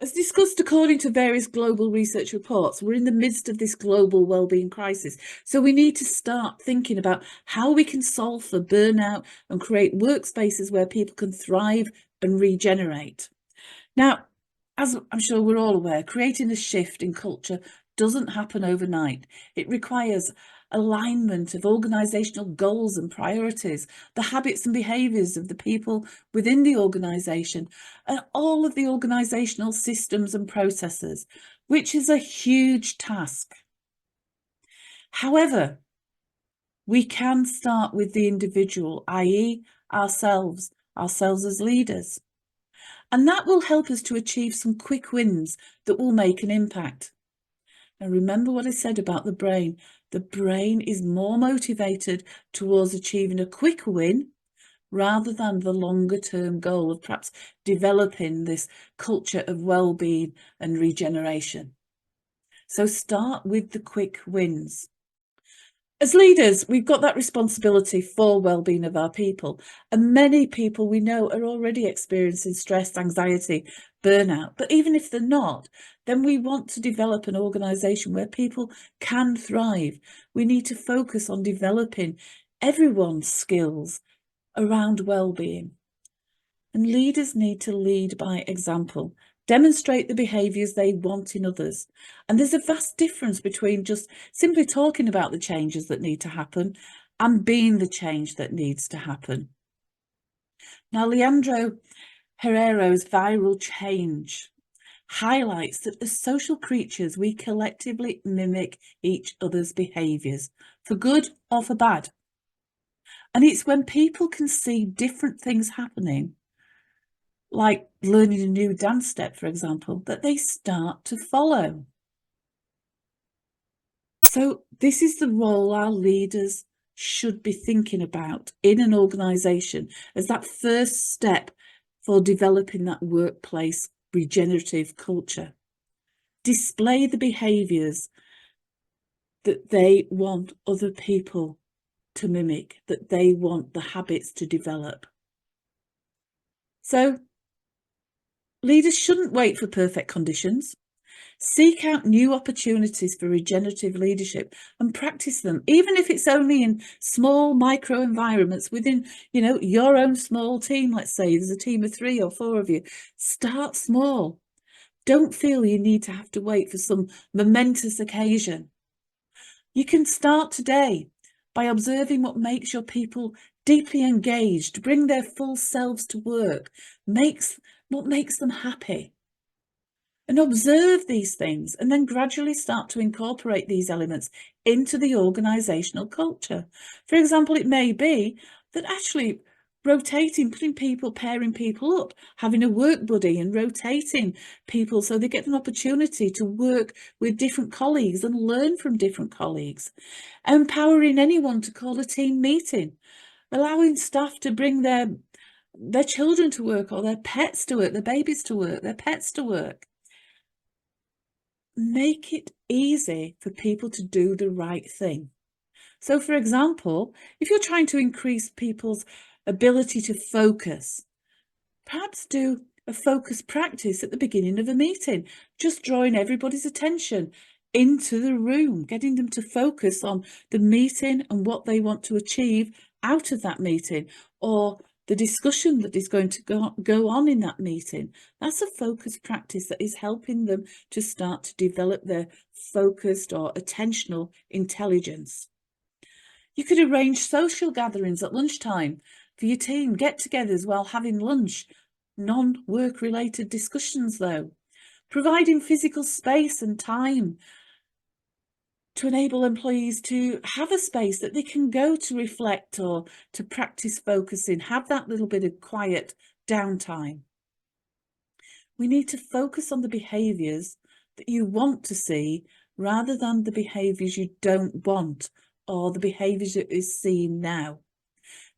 As discussed according to various global research reports, we're in the midst of this global wellbeing crisis. So we need to start thinking about how we can solve for burnout and create workspaces where people can thrive and regenerate. Now, as I'm sure we're all aware, creating a shift in culture doesn't happen overnight. It requires alignment of organisational goals and priorities, the habits and behaviours of the people within the organisation, and all of the organisational systems and processes, which is a huge task. However, we can start with the individual, i.e. ourselves as leaders. And that will help us to achieve some quick wins that will make an impact. Now, remember what I said about the brain. The brain is more motivated towards achieving a quick win rather than the longer term goal of perhaps developing this culture of well-being and regeneration. So start with the quick wins. As leaders, we've got that responsibility for well-being of our people, and many people we know are already experiencing stress, anxiety, burnout. But even if they're not, then we want to develop an organisation where people can thrive. We need to focus on developing everyone's skills around well-being. And leaders need to lead by example. Demonstrate the behaviours they want in others. And there's a vast difference between just simply talking about the changes that need to happen and being the change that needs to happen. Now, Leandro Herrero's viral change highlights that as social creatures, we collectively mimic each other's behaviours, for good or for bad. And it's when people can see different things happening, like learning a new dance step, for example, that they start to follow. So this is the role our leaders should be thinking about in an organisation as that first step for developing that workplace regenerative culture. Display the behaviours that they want other people to mimic, that they want the habits to develop. So leaders shouldn't wait for perfect conditions. Seek out new opportunities for regenerative leadership and practice them, even if it's only in small micro environments within, your own small team. Let's say there's a team of 3 or 4 of you. Start small. Don't feel you need to have to wait for some momentous occasion. You can start today by observing what makes your people deeply engaged, bring their full selves to work, what makes them happy. And observe these things and then gradually start to incorporate these elements into the organisational culture. For example, it may be that actually rotating, pairing people up, having a work buddy and rotating people so they get an opportunity to work with different colleagues and learn from different colleagues. Empowering anyone to call a team meeting, allowing staff to bring their children to work or their pets to work, their babies to work, their pets to work. Make it easy for people to do the right thing. So, for example, if you're trying to increase people's ability to focus, perhaps do a focus practice at the beginning of a meeting, just drawing everybody's attention into the room, getting them to focus on the meeting and what they want to achieve out of that meeting, or the discussion that is going to go on in that meeting. That's a focus practice that is helping them to start to develop their focused or attentional intelligence. You could arrange social gatherings at lunchtime for your team, get-togethers while having lunch, non-work related discussions though. Providing physical space and time to enable employees to have a space that they can go to reflect or to practice focusing, have that little bit of quiet downtime. We need to focus on the behaviours that you want to see rather than the behaviours you don't want or the behaviours that is seen now.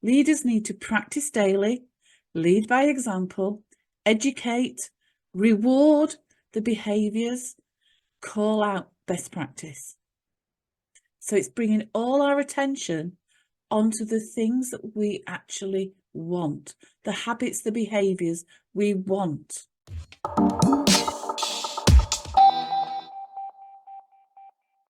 Leaders need to practice daily, lead by example, educate, reward the behaviours, call out best practice. So it's bringing all our attention onto the things that we actually want, the habits, the behaviours we want.